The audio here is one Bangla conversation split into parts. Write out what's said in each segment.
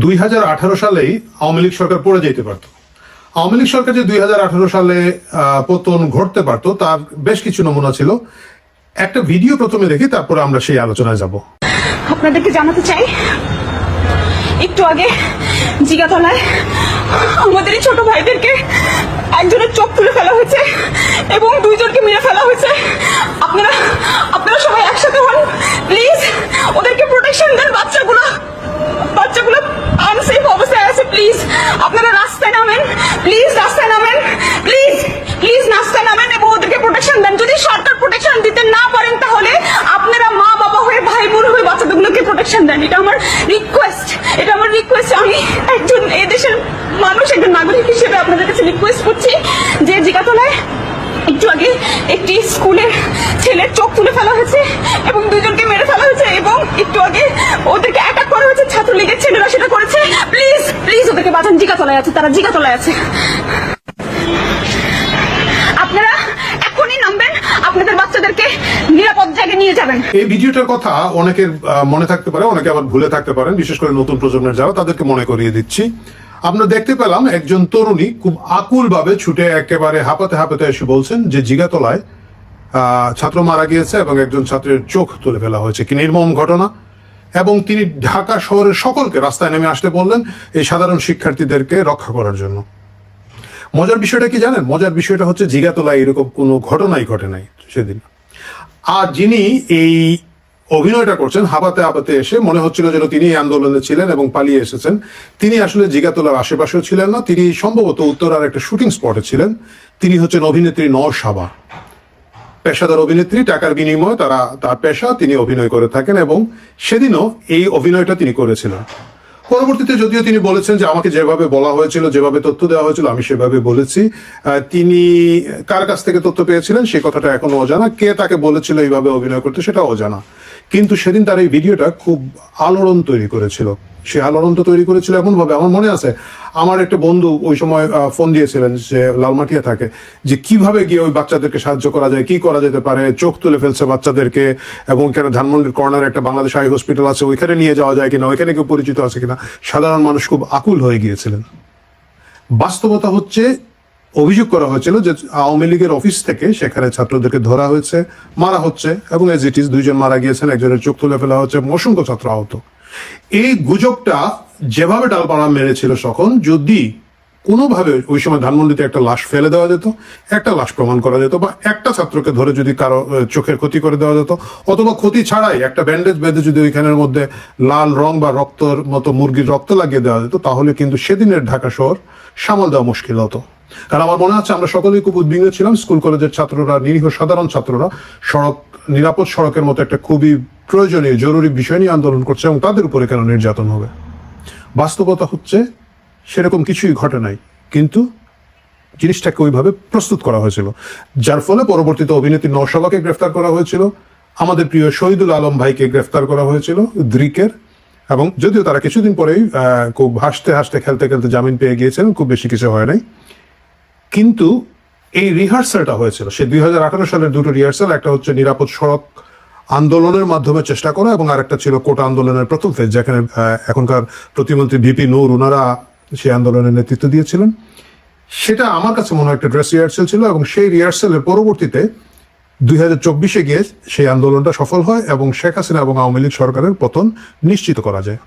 2018 সালেই আওয়ামী লীগ সরকার পড়ে যেতে পারত। আওয়ামী লীগ সরকার যে 2018 সালে পতন ঘটতে পারত তার বেশ কিছু নমুনা ছিল। একটা ভিডিও প্রথমে দেখি, তারপরে আমরা সেই আলোচনায় যাব। আপনাদেরকে জানাতে চাই, একটু আগে জিগাতলায় আমাদের এই ছোট ভাইদেরকে একজনের চোখ তুলে ফেলা হয়েছে এবং দুইজনকে মেরে ফেলা হয়েছে। আপনারা সবাই একসাথে হন, প্লিজ ওদেরকে প্রোটেকশন দেন। বাচ্চাগুলো আনসেফ অবস্থায় আছে, প্লিজ আপনারা রাস্তায় নামেন, প্লিজ রাস্তায় নামেন, প্লিজ রাস্তায় নামেন এবং ওদেরকে প্রোটেকশন দেন। যদি সরকার প্রোটেকশন দিতে না পারেন তাহলে আপনারা মা বাবা হয়ে ভাই বোন হয়ে বাচ্চাগুলোকে প্রোটেকশন দেন। এটা আমার রিকোয়েস্ট। আমি একজন এই দেশের মানুষ, একজন নাগরিক হিসেবে আপনাদের কাছে রিকোয়েস্ট করছি যে জিগাতলায় একটু আগে একটি স্কুলের ছেলের চোখ তুলে ফেলা হয়েছে এবং দুইজনকে মেরে ফেলা হয়েছে এবং একটু আগে ওদেরকে অ্যাটাক করা হয়েছে, ছাত্রলীগের ছেলেরা সেটা করেছে। প্লিজ ওদেরকে বাঁচান। জিগাতলায় আছে, তারা জিগাতলায় আছে। আপনারা এখনই নামবেন, আপনাদের বাচ্চাদেরকে নিরাপদ জায়গায় নিয়ে যাবেন। এই ভিডিওটার কথা অনেকের মনে থাকতে পারে, অনেকে আবার ভুলে থাকতে পারেন, বিশেষ করে নতুন প্রজন্মের যারা, তাদেরকে মনে করিয়ে দিচ্ছি। আমরা দেখতে পেলাম একজন তরুণী খুব আকুল ভাবে ছুটে একেবারে হাঁপাতে এসে বলছেন যে জিগাতলায় ছাত্র মারা গিয়েছে এবং একজন ছাত্রের চোখ তুলে ফেলা হয়েছে। কি নির্মম ঘটনা! এবং তিনি ঢাকা শহরের সকলকে রাস্তায় নেমে আসতে বললেন এই সাধারণ শিক্ষার্থীদেরকে রক্ষা করার জন্য। মজার বিষয়টা কি জানেন? মজার বিষয়টা হচ্ছে জিগাতলায় এরকম কোনো ঘটনাই ঘটে নাই সেদিন। আর যিনি এই অভিনয়টা করছেন হাঁপাতে এসে, মনে হচ্ছিল যেন তিনি আন্দোলনে ছিলেন এবং পালিয়ে এসেছেন। তিনি আসলে জিগাতলার আশেপাশেও ছিলেন না, তিনি সম্ভবত উত্তরার একটা শুটিং স্পটে ছিলেন। তিনি হচ্ছেন অভিনেত্রী নওশাবা, পেশাদার অভিনেত্রী, টাকার বিনিময়ে তার পেশা, তিনি অভিনয় করে থাকেন এবং সেদিনও এই অভিনয়টা তিনি করেছিলেন। পরবর্তীতে যদিও তিনি বলেছেন যে আমাকে যেভাবে বলা হয়েছিল, যেভাবে তথ্য দেওয়া হয়েছিল আমি সেভাবে বলেছি। তিনি কার কাছ থেকে তথ্য পেয়েছিলেন সেই কথাটা এখনো অজানা, কে তাকে বলেছিল এইভাবে অভিনয় করতে সেটাও অজানা। কিন্তু সেদিন তার এই ভিডিওটা খুব আলোড়ন তৈরি করেছিল। সে আলোড়নটা তৈরি করেছিল এমন ভাবে, আমার মনে আছে আমার একটা বন্ধু ওই সময় ফোন দিয়েছিলেন, যে লালমাটিয়া থাকে, যে কিভাবে গিয়ে ওই বাচ্চাদেরকে সাহায্য করা যায়, কি করা যেতে পারে। চোখ তুলে ফেলছে বাচ্চাদেরকে এবং এখানে ধানমন্ডির কর্নারে একটা বাংলাদেশ আই হসপিটাল আছে, ওইখানে নিয়ে যাওয়া যায় কিনা, ওইখানে কেউ পরিচিত আছে কিনা। সাধারণ মানুষ খুব আকুল হয়ে গিয়েছিলেন। বাস্তবতা হচ্ছে অভিযোগ করা হয়েছিল যে আওয়ামী লীগের অফিস থেকে সেখানে ছাত্রদেরকে ধরা হয়েছে, মারা হচ্ছে এবং এজ ইট ইজ দুইজন মারা গিয়েছেন, একজনের চোখ তুলে ফেলা হচ্ছে, অসংখ্য ছাত্র আহত। এই গুজবটা যেভাবে ডালপাড়া মেরেছিল তখন, যদি কোনোভাবে ওই সময় ধানমন্ডিতে একটা লাশ ফেলে দেওয়া যেত, একটা লাশ প্রমাণ করা যেত, বা একটা ছাত্রকে ধরে যদি কারো চোখের ক্ষতি করে দেওয়া যেত, অথবা ক্ষতি ছাড়াই একটা ব্যান্ডেজ বেঁধে যদি ওইখানের মধ্যে লাল রং বা রক্তর মতো মুরগির রক্ত লাগিয়ে দেওয়া যেত, তাহলে কিন্তু সেদিনের ঢাকা শহর সামাল দেওয়া মুশকিল হতো। কারণ আমার মনে আছে আমরা সকলেই খুব উদ্বিগ্ন ছিলাম, স্কুল কলেজের ছাত্ররা, নিরীহ সাধারণ ছাত্ররা নিরাপদ সড়কের মতো একটা খুবই প্রয়োজনীয় জরুরি বিষয় নিয়ে আন্দোলন করছে এবং তাদের উপরে কেন নির্যাতন হবে। বাস্তবতা হচ্ছে সেরকম কিছুই ঘটে নাই, কিন্তু জিনিসটাকে ওইভাবে প্রস্তুত করা হয়েছিল, যার ফলে পরবর্তীতে অভিনেত্রী নওশাবাকে গ্রেফতার করা হয়েছিল, আমাদের প্রিয় শহীদুল আলম ভাইকে গ্রেফতার করা হয়েছিল দ্রিকের, এবং যদিও তারা কিছুদিন পরেই খুব হাসতে খেলতে জামিন পেয়ে গিয়েছিলেন, খুব বেশি কিছু হয় নাই। কিন্তু এই রিহার্সালটা হয়েছিল সে 2018 সালের দুটো রিহার্সাল, একটা হচ্ছে নিরাপদ সড়ক আন্দোলনের মাধ্যমে চেষ্টা করা এবং আরেকটা ছিল কোটা আন্দোলনের প্রথম ফেজ, যেখানে এখনকার প্রতিমন্ত্রী ভিপি নূর ওনারা সেই আন্দোলনের নেতৃত্ব দিয়েছিলেন। সেটা আমার কাছে মনে হয় একটা ড্রেস রিহার্সাল ছিল এবং সেই রিহার্সালের পরবর্তীতে 2024 গিয়ে সেই আন্দোলনটা সফল হয় এবং শেখ হাসিনা এবং আওয়ামী লীগ সরকারের পতন নিশ্চিত করা যায়।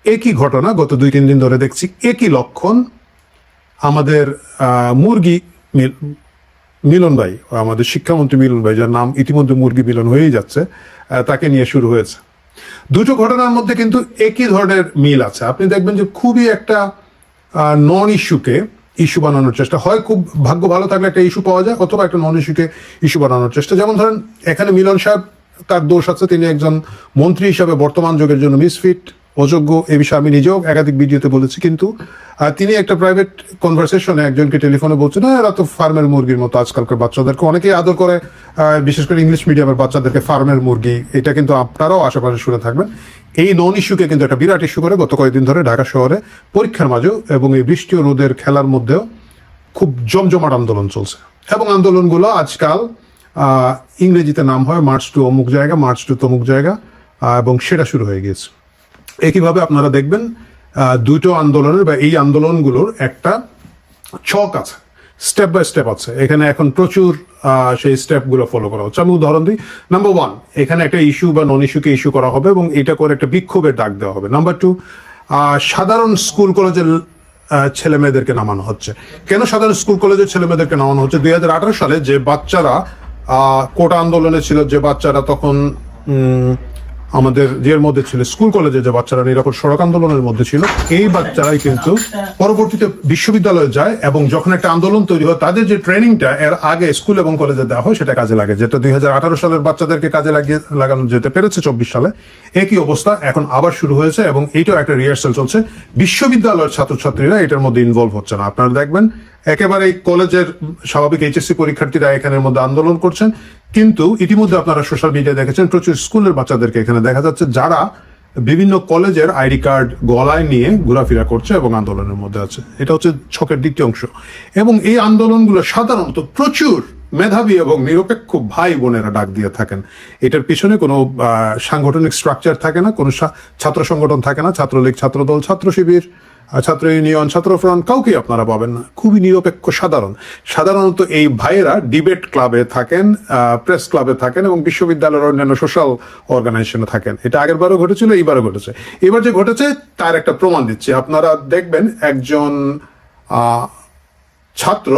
একই ঘটনা গত 2-3 দিন ধরে দেখছি, একই লক্ষণ। আমাদের মুরগি মিলন ভাই, আমাদের শিক্ষামন্ত্রী মিলন ভাই, যার নাম ইতিমধ্যে মুরগি মিলন হয়েই যাচ্ছে, তাকে নিয়ে শুরু হয়েছে। দুটো ঘটনার মধ্যে কিন্তু একই ধরনের মিল আছে। আপনি দেখবেন যে খুবই একটা নন ইস্যুকে ইস্যু বানানোর চেষ্টা হয়, খুব ভাগ্য ভালো থাকলে একটা ইস্যু পাওয়া যায়, অথবা একটা নন ইস্যুকে ইস্যু বানানোর চেষ্টা। যেমন ধরেন এখানে মিলন সাহেব, তার দোষ আছে, তিনি একজন মন্ত্রী হিসাবে বর্তমান যুগের জন্য মিসফিট, অযোগ্য। এ বিষয়ে আমি নিজেও একাধিক ভিডিওতে বলেছি। কিন্তু তিনি একটা প্রাইভেট কনভারসেশনে একজনকে টেলিফোনে বলছেন, এরা তো ফার্মের মুরগির মতো, আজকালকার বাচ্চাদেরকে অনেকেই আদর করে, বিশেষ করে ইংলিশ মিডিয়ামের বাচ্চাদেরকে ফার্মের মুরগি। এটা কিন্তু আপনারাও আশেপাশে শুনে থাকবেন। এই নন ইস্যুকে কিন্তু একটা বিরাট ইস্যু করে গত কয়েকদিন ধরে ঢাকা শহরে পরীক্ষার মাঝেও এবং এই বৃষ্টি ও রোদের খেলার মধ্যেও খুব জমজমাট আন্দোলন চলছে। এবং আন্দোলনগুলো আজকাল ইংরেজিতে নাম হয় মার্চ টু অমুক জায়গা, মার্চ টু তমুক জায়গা, এবং সেটা শুরু হয়ে গিয়েছে। একইভাবে আপনারা দেখবেন দুটো আন্দোলনের বা এই আন্দোলনগুলোর একটা ছক আছে, স্টেপ বাই স্টেপ আছে। এখানে এখন প্রচুর সেই স্টেপগুলো ফলো করা হচ্ছে। আমি উদাহরণ দিই। নাম্বার 1, এখানে একটা ইস্যু বা নন ইস্যুকে ইস্যু করা হবে এবং এটা করে একটা বিক্ষোভের ডাক দেওয়া হবে। নাম্বার 2, সাধারণ স্কুল কলেজের ছেলে মেয়েদেরকে নামানো হচ্ছে। কেন সাধারণ স্কুল কলেজের ছেলে মেয়েদেরকে নামানো হচ্ছে? 2018 সালে যে বাচ্চারা কোটা আন্দোলনে ছিল, যে বাচ্চারা তখন আমাদের যের মধ্যে ছিল, স্কুল কলেজে যে বাচ্চারা নিরাপদ সড়ক আন্দোলনের মধ্যে ছিল, এই বাচ্চারাই কিন্তু পরবর্তীতে বিশ্ববিদ্যালয়ে যায় এবং যখন একটা আন্দোলন তৈরি হয় তাদের যে ট্রেনিংটা এর আগে স্কুল এবং কলেজে দেওয়া হয় সেটা কাজে লাগে, যেটা 2018 সালের বাচ্চাদেরকে কাজে লাগানো যেতে পেরেছে 24 সালে। একই অবস্থা এখন আবার শুরু হয়েছে এবং এইটাও একটা রিহার্সাল চলছে। বিশ্ববিদ্যালয়ের ছাত্রছাত্রীরা এটার মধ্যে ইনভলভ হচ্ছে না। আপনারা দেখবেন একেবারে কলেজের স্বাভাবিক এইচএসসি পরীক্ষার্থীরা এখানের মধ্যে আন্দোলন করছেন, কিন্তু ইতিমধ্যে আপনারা সোশ্যাল মিডিয়ায় দেখেছেন প্রচুর স্কুলের বাচ্চাদেরকে এখানে দেখা যাচ্ছে যারা বিভিন্ন কলেজের আইডি কার্ড গলায় নিয়ে ঘোরাফেরা করছে এবং আন্দোলনের মধ্যে আছে। এটা হচ্ছে ছকের দ্বিতীয় অংশ। এবং এই আন্দোলনগুলো সাধারণত প্রচুর মেধাবী এবং নিরপেক্ষ ভাই বোনেরা ডাক দিয়ে থাকেন। এটার পিছনে কোনো সাংগঠনিক স্ট্রাকচার থাকে না, কোনো ছাত্র সংগঠন থাকে না, ছাত্রলীগ, ছাত্রদল, ছাত্র শিবির, ছাত্র ইউনিয়ন, ছাত্র ফ্রন্ট, কাউকে আপনারা পাবেন না। খুবই নিরপেক্ষ সাধারণত এই ভাইয়েরা ডিবেট ক্লাবে থাকেন, প্রেস ক্লাবে থাকেন এবং বিশ্ববিদ্যালয়ের অন্যান্য সোশ্যাল অর্গানাইজেশনে থাকেন। এটা আগের বারও ঘটেছিল, এইবারও ঘটেছে। এবার যে ঘটেছে তার একটা প্রমাণ দিচ্ছে। আপনারা দেখবেন একজন ছাত্র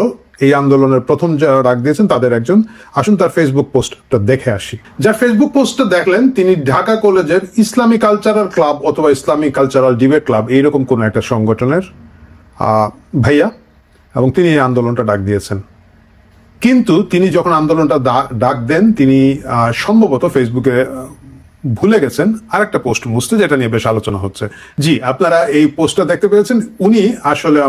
এই আন্দোলনের প্রথম যারা ডাক দিয়েছেন তাদের একজন, আসুন তার ফেসবুক পোস্টটা দেখে আসি। যার ফেসবুক পোস্টটা দেখলেন তিনি ঢাকা কলেজের ইসলামী কালচারাল ক্লাব অথবা ইসলামী কালচারাল ডিবেট ক্লাব এইরকম কোন একটা সংগঠনের ভাইয়া, এবং তিনি এই আন্দোলনটা ডাক দিয়েছেন। কিন্তু তিনি যখন আন্দোলনটা ডাক দেন তিনি সম্ভবত ফেসবুকে ভুলে গেছেন আরেকটা পোস্ট মুছতে, যেটা নিয়ে বেশ আলোচনা হচ্ছে। জি, আপনারা এই পোস্টটা দেখতে পেয়েছেন। উনি আসলে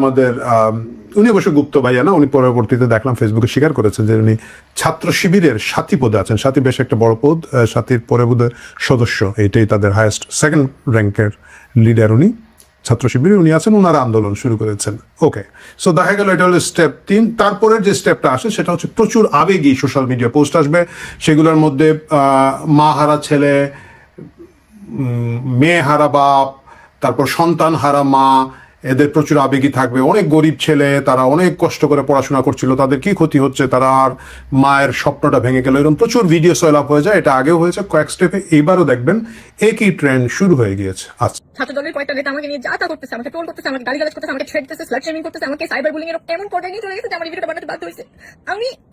উনি অবশ্য গুপ্ত ভাইয়া না, উনি পরবর্তীতে দেখলাম ফেসবুকে স্বীকার করেছেন যে উনি ছাত্র শিবিরের সাথী পদে আছেন। সাথী বেশ একটা বড় পদ, সাথীর পরে বোধহয় সদস্য, এইটাই তাদের হায়েস্ট, সেকেন্ড র্যাঙ্কের লিডার উনি। ছাত্র শিবিরে উনি আছেন, ওনারা আন্দোলন শুরু করেছেন। ওকে, সো দেখা গেল এটা হলো স্টেপ 3। তারপরের যে স্টেপটা আসে সেটা হচ্ছে প্রচুর আবেগী সোশ্যাল মিডিয়া পোস্ট আসবে। সেগুলোর মধ্যে মা হারা ছেলে, মেয়ে হারা বাপ, তারপর সন্তান হারা মা, এদের প্রচুর আবেগী থাকবে। অনেক গরিব ছেলে, তারা অনেক কষ্ট করে পড়াশোনা করছিল, তাদের কি ক্ষতি হচ্ছে, তারা আর মায়ের স্বপ্নটা ভেঙে গেল, এরকম প্রচুর ভিডিও সয়েল আপ হয়ে যায়। এটা আগেও হয়েছে কয়েক স্টেপে, এইবারও দেখবেন একই ট্রেন্ড শুরু হয়ে গিয়েছে। আচ্ছা, ছাত্র দলের কয়েকটা নেতা আমাকে নিয়ে যা তা করতেছে, আমাকে ট্রোল করতেছে, আমাকে গালিগালাজ করতেছে, আমাকে থ্রেট দিতেছে, স্লাট শেমিং করতেছে, আমাকে সাইবার বুলিং এর এমন পর্যায়ে নিয়ে চলে গেছে যে আমার ভিডিওটা বানাতে বাধ্য হয়েছে।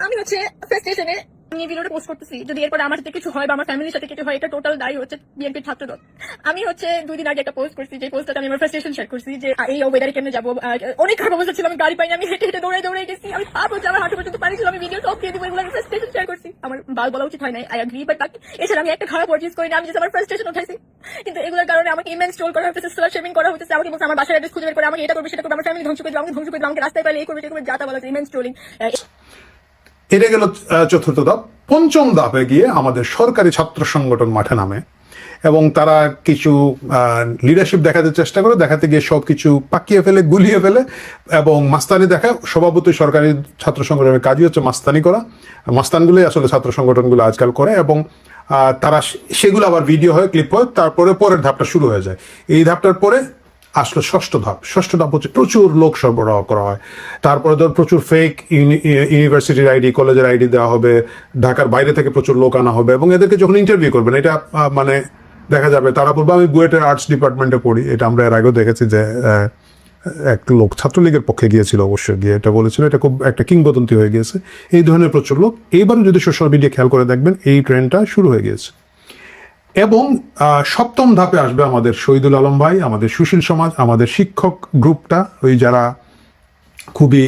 আমি হচ্ছে ফ্রাস্ট্রেশনে আমি এই ভিডিওটা পোস্ট করতেছি। যদি এরপরে আমার সাথে কিছু হয় বা আমার ফ্যামিলির সাথে কিছু হয়, এটা টোটাল দায়ী হচ্ছে বিএনপির ছাত্র দল। আমি হচ্ছে 2 দিন আগে একটা পোস্ট করছি, যে পোস্টটা আমি আমার ফ্রাস্ট্রেশন শেয়ার করছি যে এই ওয়েদারে কেমনে যাবো, অনেক খারাপ অবস্থা ছিল, আমি গাড়ি পাইনি, আমি হেঁটে হেঁটে দৌড়াই গেছি, আমি পাপ হচ্ছে আমার হাঁটু পর্যন্ত পানি ছিল, আমি ভিডিও সব দিয়ে দিব, এগুলো আমি ফ্রাস্ট্রেশন শেয়ার করছি। আমার বাল বলা উচিত হয় নাই, আই এগ্রি, বাট এছাড়া আমি একটা খারাপ পারচেজ করি না, আমি জাস্ট আমার ফ্রাস্ট্রেশন উঠাইছি। কিন্তু এগুলোর কারণে আমাকে ইমেন্স ট্রোল করা হচ্ছে, স্লাট শেমিং করা হচ্ছে, আমাকে বলছে আমার বাসার অ্যাড্রেস খুঁজে বের করে আমাকে এটা করবে সেটা করবে, আমার ফ্যামিলি ধ্বংস করে দেবে, আমাকে ধ্বংস করে দেবে, আমাকে রাস্তায় পাইলে এই করবে এটা করবে, যা তা বলা হচ্ছে, ইমেন্স ট্রোলিং। এটা গেল চতুর্থ ধাপ। পঞ্চম ধাপে গিয়ে আমাদের সরকারি ছাত্র সংগঠন মাঠে নামে এবং তারা কিছু লিডারশিপ দেখাতে চেষ্টা করে, দেখাতে গিয়ে সবকিছু পাকিয়ে ফেলে, গুলিয়ে ফেলে এবং মাস্তানি দেখায়। স্বভাবতই সরকারি ছাত্র সংগঠনের কাজই হচ্ছে মাস্তানি করা। মাস্তানগুলোই আসলে ছাত্র সংগঠনগুলো আজকাল করে এবং তারা সেগুলো আবার ভিডিও হয়, ক্লিপ হয়। তারপরে পরের ধাপটা শুরু হয়ে যায়। এই ধাপটার পরে আসলে ষষ্ঠ ধাপ হচ্ছে প্রচুর লোক সরবরাহ করা হয়। তারপরে ধর প্রচুর ফেক ইউনিভার্সিটির আইডি, কলেজের আইডি দেওয়া হবে, ঢাকার বাইরে থেকে প্রচুর লোক আনা হবে এবং এদেরকে যখন ইন্টারভিউ করবেন এটা মানে দেখা যাবে তারা বলবে আমি বুয়েটের আর্টস ডিপার্টমেন্টে পড়ি। এটা আমরা এর আগেও দেখেছি যে এক লোক ছাত্রলীগের পক্ষে গিয়েছিল, অবশ্যই গিয়ে এটা বলেছিল, এটা খুব একটা কিংবদন্তি হয়ে গিয়েছে। এই ধরনের প্রচুর লোক এইবারও যদি সোশ্যাল মিডিয়া খেয়াল করে দেখবেন এই ট্রেন্ডটা শুরু হয়ে গিয়েছে। এবং সপ্তম ধাপে আসবে আমাদের শহীদুল আলম ভাই, আমাদের সুশীল সমাজ, আমাদের শিক্ষক গ্রুপটা, ওই যারা খুবই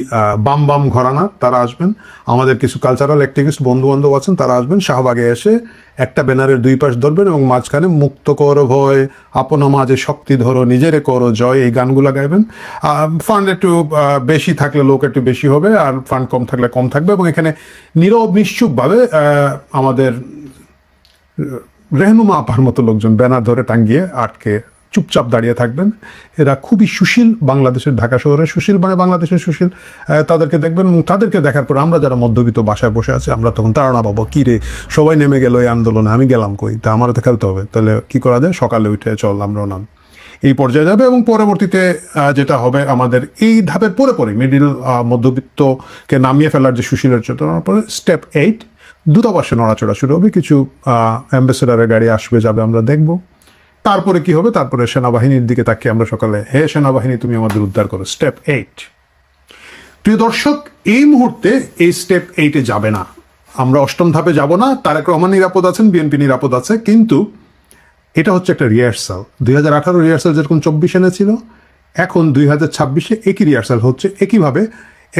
বাম ঘরানা তারা আসবেন, আমাদের কিছু কালচারাল অ্যাক্টিভিস্ট বন্ধু বান্ধব আছেন তারা আসবেন, শাহবাগে এসে একটা ব্যানারের 2 পাশ ধরবেন এবং মাঝখানে মুক্ত কর ভয়, আপন মাঝে শক্তি ধরো, নিজেরে করো জয়, এই গানগুলো গাইবেন। ফান্ড একটু বেশি থাকলে লোক একটু বেশি হবে, আর ফান্ড কম থাকলে কম থাকবে। এবং এখানে নীরব নিশ্চুপভাবে আমাদের রেহনুমা আপার মতো লোকজন ব্যানার ধরে টাঙ্গিয়ে আটকে চুপচাপ দাঁড়িয়ে থাকবেন। এরা খুবই সুশীল, বাংলাদেশের ঢাকা শহরে সুশীল, মানে বাংলাদেশের সুশীল। তাদেরকে দেখবেন এবং তাদেরকে দেখার পর আমরা যারা মধ্যবিত্ত বাসায় বসে আছি আমরা তখন তারা না পাবো কী রে সবাই নেমে গেল এই আন্দোলনে, আমি গেলাম কই, তা আমারও দেখাতে হবে। তাহলে কি করা যায়, সকালে উঠে চল আমরাও নাম। এই পর্যায়ে যাবে এবং পরবর্তীতে যেটা হবে আমাদের এই ধাপের পরে পরে মিডিল মধ্যবিত্তকে নামিয়ে ফেলার যে সুশীলের চেতনার পরে স্টেপ 8 দূতাবাসে নড়াচড়া শুরু হবে, কিছু অ্যাম্বাসেডারের গাড়ি আসবে যাবে আমরা দেখব। তারপরে কি হবে? তারপরে সেনাবাহিনীর দিকে তাকিয়ে আমরা সকালে, হে সেনাবাহিনী তুমি আমাদের উদ্ধার করো, স্টেপ 8। প্রিয় দর্শক, এই মুহূর্তে এই স্টেপ 8-এ যাবে না, আমরা অষ্টম ধাপে যাব না। তারেক রহমান নিরাপদ আছেন, বিএনপি নিরাপদ আছে, কিন্তু এটা হচ্ছে একটা রিহার্সাল। 2018 রিহার্সাল যেরকম 24 এনেছিল, এখন 2026-এ একই রিহার্সাল হচ্ছে, একইভাবে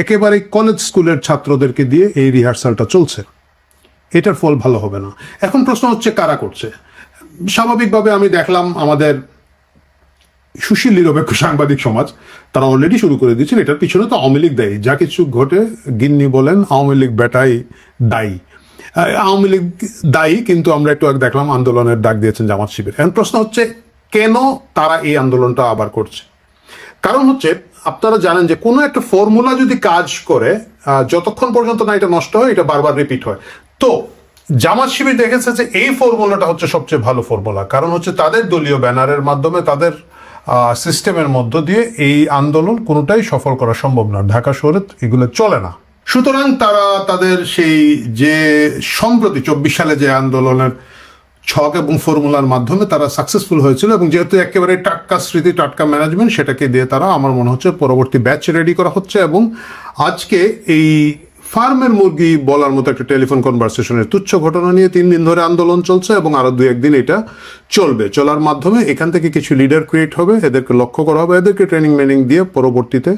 একেবারে কলেজ স্কুলের ছাত্রদেরকে দিয়ে এই রিহার্সালটা চলছে। এটার ফল ভালো হবে না। এখন প্রশ্ন হচ্ছে কারা করছে? স্বাভাবিকভাবে আমি দেখলাম আমাদের সুশীল নিরপেক্ষ সাংবাদিক সমাজ তারা অলরেডি শুরু করে দিয়েছেন, এটার পিছনে তো আওয়ামী লীগ দায়ী, যা কিছু ঘটে গিন্নি বলেন আওয়ামী লীগ বেটাই দায়ী। আওয়ামী লীগ দায়ী, কিন্তু আমরা একটু আগে দেখলাম আন্দোলনের ডাক দিয়েছেন জামাত শিবির। এখন প্রশ্ন হচ্ছে কেন তারা এই আন্দোলনটা আবার করছে? কারণ হচ্ছে আপনারা জানেন যে কোনো একটা ফর্মুলা যদি কাজ করে, যতক্ষণ পর্যন্ত না এটা নষ্ট হয়, এটা বারবার রিপিট হয়। তো জামাত শিবির দেখেছে যে এই ফর্মুলাটা হচ্ছে সবচেয়ে ভালো ফর্মুলা, কারণ হচ্ছে তাদের দলীয় ব্যানারের মাধ্যমে, তাদের সিস্টেমের মধ্য দিয়ে এই আন্দোলন কোনোটাই সফল করা সম্ভব না, ঢাকা শহরে এগুলো চলে না। সুতরাং তারা তাদের সেই যে সম্প্রতি 24 সালে যে আন্দোলনের ছক এবং ফর্মুলার মাধ্যমে তারা সাকসেসফুল হয়েছিল, এবং যেহেতু একেবারে টাটকা স্মৃতি, টাটকা ম্যানেজমেন্ট, সেটাকে দিয়ে তারা, আমার মনে হচ্ছে পরবর্তী ব্যাচ রেডি করা হচ্ছে। এবং আজকে এই ফার্মের মুরগি বলার মতো একটা টেলিফোন কনভারসেশনের তুচ্ছ ঘটনা নিয়ে 3 দিন ধরে আন্দোলন চলছে, এবং আরো 2-1 দিন এটা চলবে। চলার মাধ্যমে এখান থেকে কিছু লিডার ক্রিয়েট হবে, এদেরকে লক্ষ্য করা হবে, এদেরকে ট্রেনিং মেনিং দিয়ে পরবর্তীতে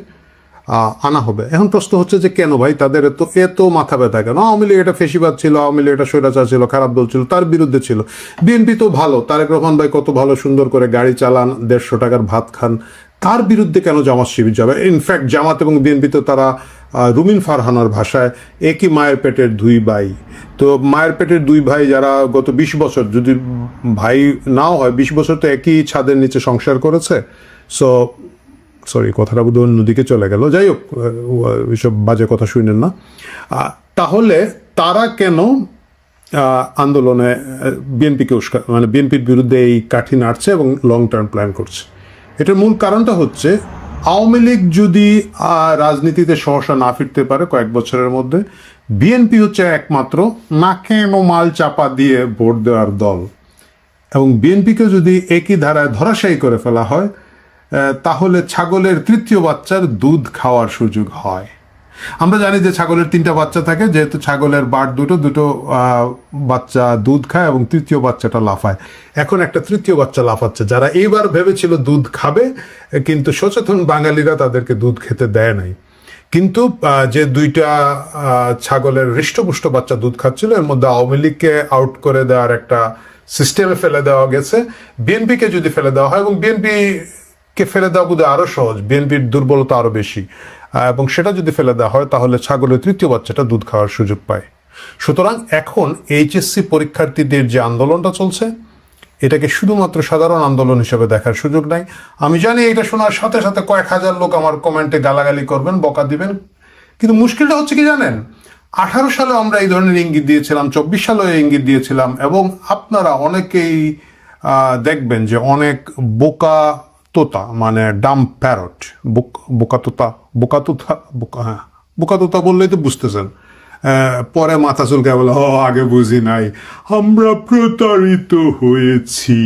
আনা হবে। এখন প্রশ্ন হচ্ছে যে কেন ভাই তাদের এত মাথা ব্যথা কেন? আওয়ামী লীগ এটা ফেসিবাদ ছিল, আওয়ামী লীগ এটা স্বৈরাচার ছিল, খারাপ দল ছিল, তার বিরুদ্ধে ছিল। বিএনপি তো ভালো, তারেক রহমান ভাই কত ভালো, সুন্দর করে গাড়ি চালান, 150 টাকার ভাত খান, তার বিরুদ্ধে কেন জামাত শিবির যাবে? ইনফ্যাক্ট জামাত এবং বিএনপি তো তারা রুমিন ফারহানার ভাষায় একই মায়ের পেটের 2 ভাই। তো মায়ের পেটের 2 ভাই যারা গত 20 বছর, যদি ভাই নাও হয়, 20 বছর তো একই ছাদের নিচে সংসার করেছে। সরি, কথাটা বোধ অন্যদিকে চলে গেল, যাই হোক, ওইসব বাজে কথা শুনেন না। তাহলে তারা কেন আন্দোলনে বিএনপিকে মানে বিএনপির বিরুদ্ধে এই কাঠি নাড়ছে এবং লং টার্ম প্ল্যান করছে? এটার মূল কারণটা হচ্ছে আওয়ামী লীগ যদি রাজনীতিতে সহসা না ফিরতে পারে কয়েক বছরের মধ্যে, বিএনপি হচ্ছে একমাত্র নাকে মাল চাপা দিয়ে ভোট দেওয়ার দল, এবং বিএনপিকে যদি একই ধারায় ধরাশায়ী করে ফেলা হয়, তাহলে ছাগলের 3য় বাচ্চার দুধ খাওয়ার সুযোগ হয়। আমরা জানি যে ছাগলের 3টা বাচ্চা থাকে, যেহেতু ছাগলের বাট দুটো বাচ্চা দুধ খায় এবং 3য় বাচ্চাটা লাফায়। এখন একটা 3য় বাচ্চা লাফাচ্ছে, যারা এইবার ভেবেছিল দুধ খাবে, কিন্তু সচেতন বাঙালিরা তাদেরকে দুধ খেতে দেয় নাই। কিন্তু যে 2টা ছাগলের হৃষ্টপুষ্ট বাচ্চা দুধ খাচ্ছিল, এর মধ্যে আওয়ামী লীগকে আউট করে দেওয়ার একটা সিস্টেমে ফেলে দেওয়া গেছে। বিএনপিকে যদি ফেলে দেওয়া হয়, এবং বিএনপিকে ফেলে দেওয়া বোধহয় আরো সহজ, বিএনপির দুর্বলতা আরো বেশি, এবং সেটা যদি ফেলে দেওয়া হয়, তাহলে ছাগলের 3য় বাচ্চাটা দুধ খাওয়ার সুযোগ পায়। সুতরাং এখন এইচএসসি পরীক্ষার্থীদের যে আন্দোলনটা চলছে, এটাকে শুধুমাত্র সাধারণ আন্দোলন হিসেবে দেখার সুযোগ নাই। আমি জানি এটা শোনার সাথে সাথে কয়েক হাজার লোক আমার কমেন্টে গালাগালি করবেন, বকা দিবেন, কিন্তু মুশকিলটা হচ্ছে কি জানেন, 18 সালে আমরা এই ধরনের ইঙ্গিত দিয়েছিলাম, 24 সালেও ইঙ্গিত দিয়েছিলাম, এবং আপনারা অনেকেই দেখবেন যে অনেক বোকা তোতা, মানে ডাম প্যারট, বোকা তোতা বললেই তো বুঝতেছেন, পরে মাথা চুলকায় বলে, আগে বুঝি নাই, আমরা প্রতারিত হয়েছি।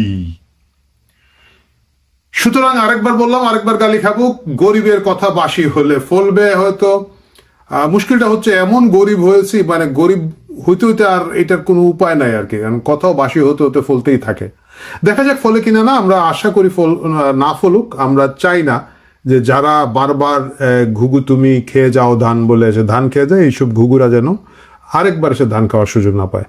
সুতরাং আরেকবার বললাম, আরেকবার গালি খাবো, গরিবের কথা বাসি হলে ফলবে হয়তো। মুশকিলটা হচ্ছে এমন গরিব হয়েছি, মানে গরিব হইতে হইতে আর এটার কোনো উপায় নাই আর কি, কারণ কথাও বাসি হতে হতে ফলতেই থাকে। দেখা যাক ফলে কিনা না, আমরা আশা করি না ফলুক। আমরা চাই না যে যারা বারবার ঘুঘু তুমি খেয়ে যাও ধান বলে, ধান খেয়ে যায়, এইসব ঘুঘুরা যেন আরেকবার সে ধান খাওয়ার সুযোগ না পায়।